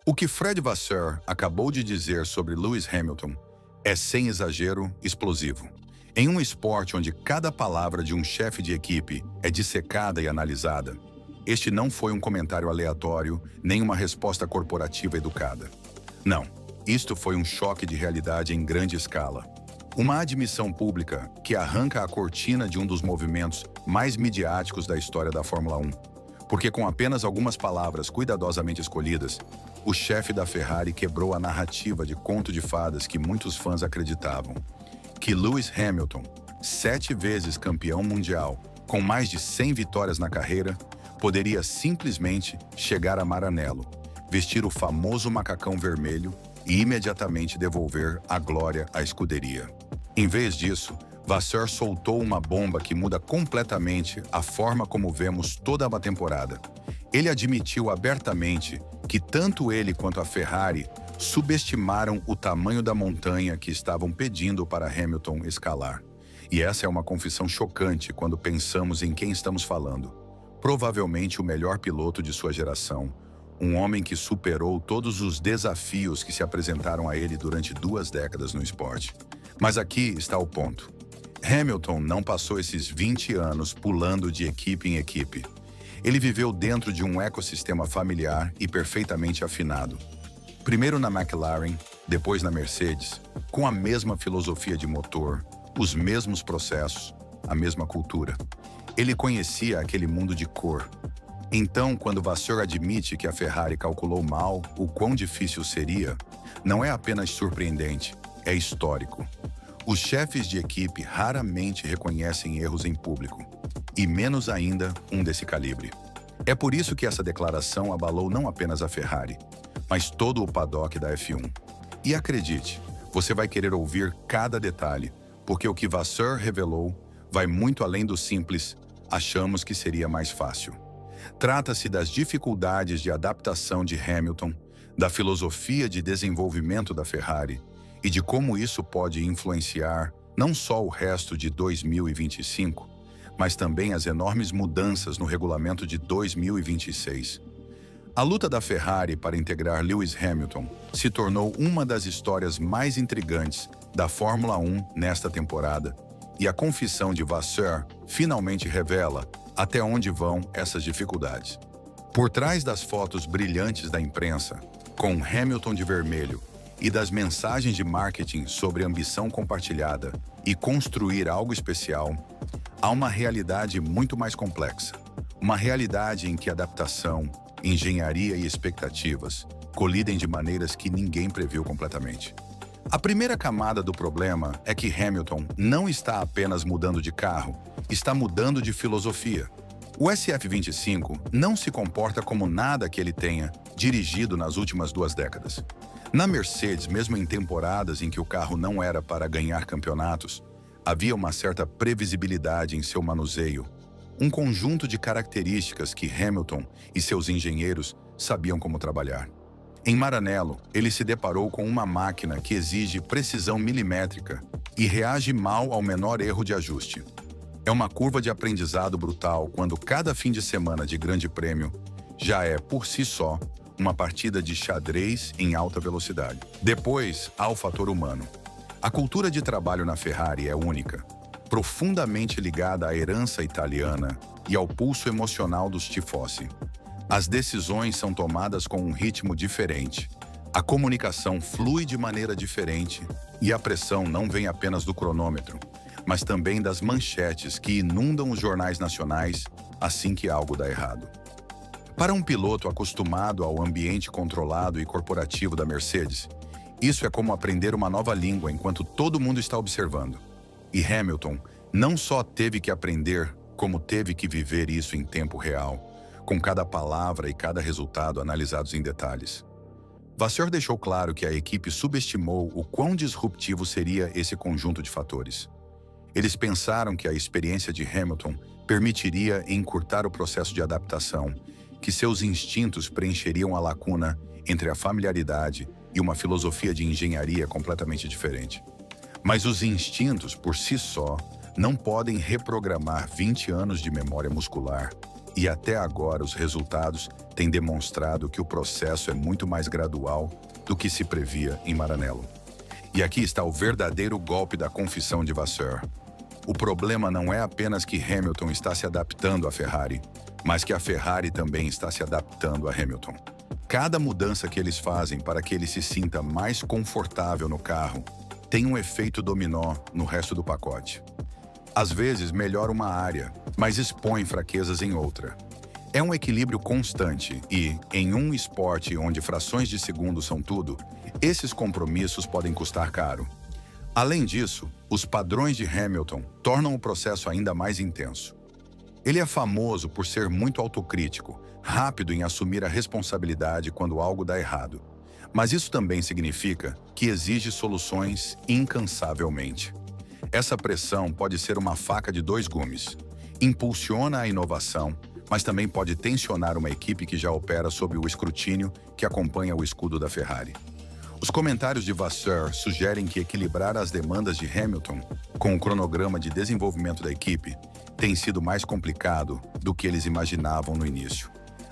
O que Fred Vasseur acabou de dizer sobre Lewis Hamilton é, sem exagero, explosivo. Em um esporte onde cada palavra de um chefe de equipe é dissecada e analisada, este não foi um comentário aleatório nem uma resposta corporativa educada. Não, isto foi um choque de realidade em grande escala. Uma admissão pública que arranca a cortina de um dos movimentos mais midiáticos da história da Fórmula 1. Porque com apenas algumas palavras cuidadosamente escolhidas, o chefe da Ferrari quebrou a narrativa de conto de fadas que muitos fãs acreditavam. Que Lewis Hamilton, 7 vezes campeão mundial, com mais de 100 vitórias na carreira, poderia simplesmente chegar a Maranello, vestir o famoso macacão vermelho e imediatamente devolver a glória à escuderia. Em vez disso, Vasseur soltou uma bomba que muda completamente a forma como vemos toda uma temporada. Ele admitiu abertamente que tanto ele quanto a Ferrari subestimaram o tamanho da montanha que estavam pedindo para Hamilton escalar. E essa é uma confissão chocante quando pensamos em quem estamos falando. Provavelmente o melhor piloto de sua geração, um homem que superou todos os desafios que se apresentaram a ele durante 2 décadas no esporte. Mas aqui está o ponto. Hamilton não passou esses 20 anos pulando de equipe em equipe. Ele viveu dentro de um ecossistema familiar e perfeitamente afinado. Primeiro na McLaren, depois na Mercedes, com a mesma filosofia de motor, os mesmos processos, a mesma cultura. Ele conhecia aquele mundo de cor. Então, quando Vasseur admite que a Ferrari calculou mal o quão difícil seria, não é apenas surpreendente, é histórico. Os chefes de equipe raramente reconhecem erros em público, e menos ainda um desse calibre. É por isso que essa declaração abalou não apenas a Ferrari, mas todo o paddock da F1. E acredite, você vai querer ouvir cada detalhe, porque o que Vasseur revelou vai muito além do simples "achamos que seria mais fácil". Trata-se das dificuldades de adaptação de Hamilton, da filosofia de desenvolvimento da Ferrari e de como isso pode influenciar não só o resto de 2025, mas também as enormes mudanças no regulamento de 2026. A luta da Ferrari para integrar Lewis Hamilton se tornou uma das histórias mais intrigantes da Fórmula 1 nesta temporada, e a confissão de Vasseur finalmente revela até onde vão essas dificuldades. Por trás das fotos brilhantes da imprensa, com Hamilton de vermelho, e das mensagens de marketing sobre ambição compartilhada e construir algo especial, há uma realidade muito mais complexa. Uma realidade em que adaptação, engenharia e expectativas colidem de maneiras que ninguém previu completamente. A primeira camada do problema é que Hamilton não está apenas mudando de carro, está mudando de filosofia. O SF25 não se comporta como nada que ele tenha dirigido nas últimas 2 décadas. Na Mercedes, mesmo em temporadas em que o carro não era para ganhar campeonatos, havia uma certa previsibilidade em seu manuseio, um conjunto de características que Hamilton e seus engenheiros sabiam como trabalhar. Em Maranello, ele se deparou com uma máquina que exige precisão milimétrica e reage mal ao menor erro de ajuste. É uma curva de aprendizado brutal quando cada fim de semana de grande prêmio já é, por si só, uma partida de xadrez em alta velocidade. Depois, há o fator humano. A cultura de trabalho na Ferrari é única, profundamente ligada à herança italiana e ao pulso emocional dos tifosi. As decisões são tomadas com um ritmo diferente. A comunicação flui de maneira diferente e a pressão não vem apenas do cronômetro, mas também das manchetes que inundam os jornais nacionais assim que algo dá errado. Para um piloto acostumado ao ambiente controlado e corporativo da Mercedes, isso é como aprender uma nova língua enquanto todo mundo está observando. E Hamilton não só teve que aprender, como teve que viver isso em tempo real, com cada palavra e cada resultado analisados em detalhes. Vasseur deixou claro que a equipe subestimou o quão disruptivo seria esse conjunto de fatores. Eles pensaram que a experiência de Hamilton permitiria encurtar o processo de adaptação, que seus instintos preencheriam a lacuna entre a familiaridade e uma filosofia de engenharia completamente diferente. Mas os instintos, por si só, não podem reprogramar 20 anos de memória muscular E até agora os resultados têm demonstrado que o processo é muito mais gradual do que se previa em Maranello. E aqui está o verdadeiro golpe da confissão de Vasseur. O problema não é apenas que Hamilton está se adaptando à Ferrari, mas que a Ferrari também está se adaptando a Hamilton. Cada mudança que eles fazem para que ele se sinta mais confortável no carro tem um efeito dominó no resto do pacote. Às vezes melhora uma área, mas expõe fraquezas em outra. É um equilíbrio constante e, em um esporte onde frações de segundo são tudo, esses compromissos podem custar caro. Além disso, os padrões de Hamilton tornam o processo ainda mais intenso. Ele é famoso por ser muito autocrítico, rápido em assumir a responsabilidade quando algo dá errado. Mas isso também significa que exige soluções incansavelmente. Essa pressão pode ser uma faca de dois gumes. Impulsiona a inovação, mas também pode tensionar uma equipe que já opera sob o escrutínio que acompanha o escudo da Ferrari. Os comentários de Vasseur sugerem que equilibrar as demandas de Hamilton com o cronograma de desenvolvimento da equipe tem sido mais complicado do que eles imaginavam no início.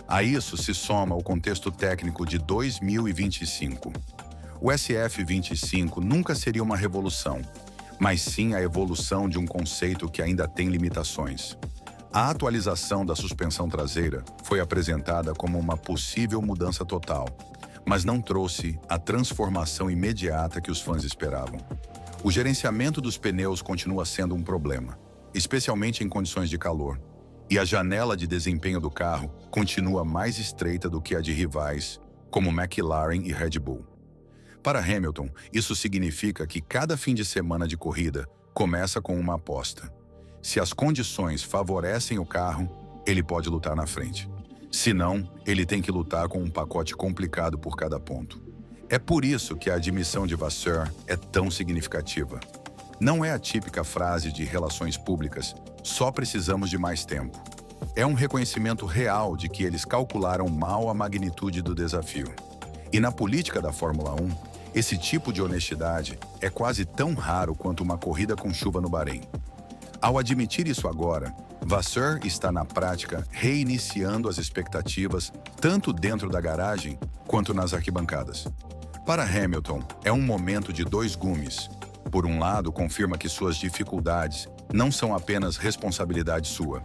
A isso se soma o contexto técnico de 2025. O SF25 nunca seria uma revolução, mas sim a evolução de um conceito que ainda tem limitações. A atualização da suspensão traseira foi apresentada como uma possível mudança total, mas não trouxe a transformação imediata que os fãs esperavam. O gerenciamento dos pneus continua sendo um problema, especialmente em condições de calor, e a janela de desempenho do carro continua mais estreita do que a de rivais, como McLaren e Red Bull. Para Hamilton, isso significa que cada fim de semana de corrida começa com uma aposta. Se as condições favorecem o carro, ele pode lutar na frente. Se não, ele tem que lutar com um pacote complicado por cada ponto. É por isso que a admissão de Vasseur é tão significativa. Não é a típica frase de relações públicas, só precisamos de mais tempo. É um reconhecimento real de que eles calcularam mal a magnitude do desafio. E na política da Fórmula 1, esse tipo de honestidade é quase tão raro quanto uma corrida com chuva no Bahrein. Ao admitir isso agora, Vasseur está na prática reiniciando as expectativas tanto dentro da garagem quanto nas arquibancadas. Para Hamilton, é um momento de dois gumes. Por um lado, confirma que suas dificuldades não são apenas responsabilidade sua.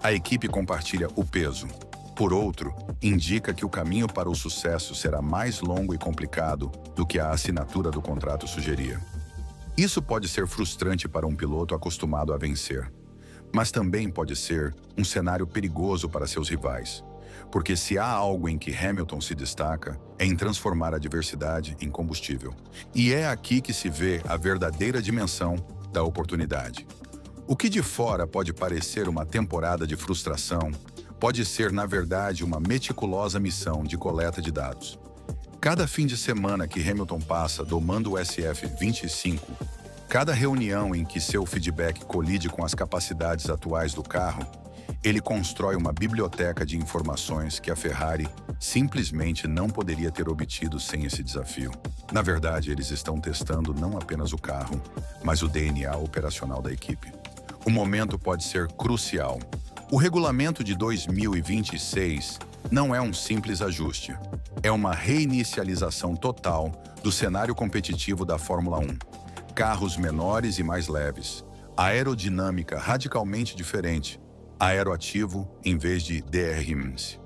A equipe compartilha o peso. Por outro, indica que o caminho para o sucesso será mais longo e complicado do que a assinatura do contrato sugeria. Isso pode ser frustrante para um piloto acostumado a vencer, mas também pode ser um cenário perigoso para seus rivais, porque se há algo em que Hamilton se destaca, é em transformar a adversidade em combustível. E é aqui que se vê a verdadeira dimensão da oportunidade. O que de fora pode parecer uma temporada de frustração, pode ser, na verdade, uma meticulosa missão de coleta de dados. Cada fim de semana que Hamilton passa domando o SF25, cada reunião em que seu feedback colide com as capacidades atuais do carro, ele constrói uma biblioteca de informações que a Ferrari simplesmente não poderia ter obtido sem esse desafio. Na verdade, eles estão testando não apenas o carro, mas o DNA operacional da equipe. O momento pode ser crucial. O regulamento de 2026 não é um simples ajuste. É uma reinicialização total do cenário competitivo da Fórmula 1. Carros menores e mais leves, aerodinâmica radicalmente diferente, aeroativo em vez de DRMs.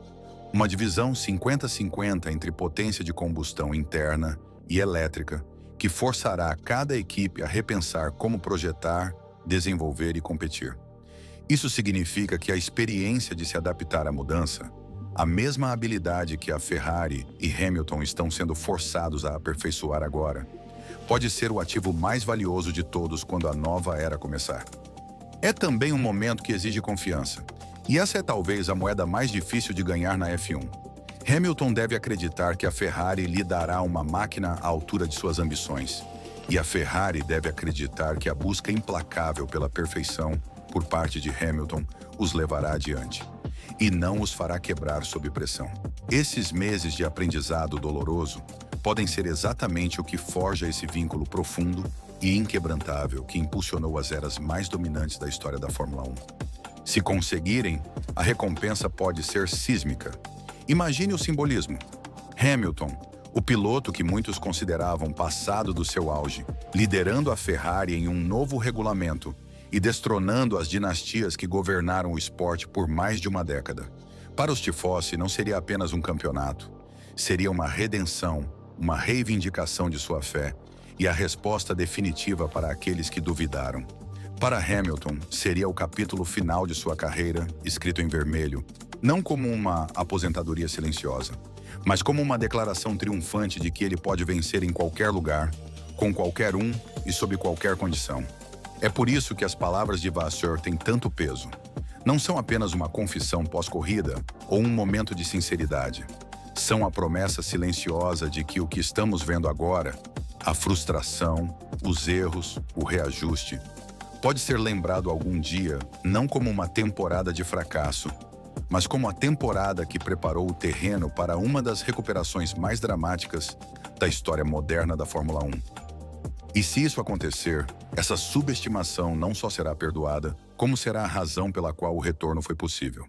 Uma divisão 50-50 entre potência de combustão interna e elétrica, que forçará cada equipe a repensar como projetar, desenvolver e competir. Isso significa que a experiência de se adaptar à mudança, a mesma habilidade que a Ferrari e Hamilton estão sendo forçados a aperfeiçoar agora, pode ser o ativo mais valioso de todos quando a nova era começar. É também um momento que exige confiança, e essa é talvez a moeda mais difícil de ganhar na F1. Hamilton deve acreditar que a Ferrari lhe dará uma máquina à altura de suas ambições, e a Ferrari deve acreditar que a busca implacável pela perfeição por parte de Hamilton os levará adiante, e não os fará quebrar sob pressão. Esses meses de aprendizado doloroso podem ser exatamente o que forja esse vínculo profundo e inquebrantável que impulsionou as eras mais dominantes da história da Fórmula 1. Se conseguirem, a recompensa pode ser sísmica. Imagine o simbolismo. Hamilton, o piloto que muitos consideravam passado do seu auge, liderando a Ferrari em um novo regulamento e destronando as dinastias que governaram o esporte por mais de uma década. Para os tifosi, não seria apenas um campeonato. Seria uma redenção, uma reivindicação de sua fé e a resposta definitiva para aqueles que duvidaram. Para Hamilton, seria o capítulo final de sua carreira, escrito em vermelho, não como uma aposentadoria silenciosa, mas como uma declaração triunfante de que ele pode vencer em qualquer lugar, com qualquer um e sob qualquer condição. É por isso que as palavras de Vasseur têm tanto peso. Não são apenas uma confissão pós-corrida ou um momento de sinceridade. São a promessa silenciosa de que o que estamos vendo agora, a frustração, os erros, o reajuste, pode ser lembrado algum dia não como uma temporada de fracasso, mas como a temporada que preparou o terreno para uma das recuperações mais dramáticas da história moderna da Fórmula 1. E se isso acontecer, essa subestimação não só será perdoada, como será a razão pela qual o retorno foi possível.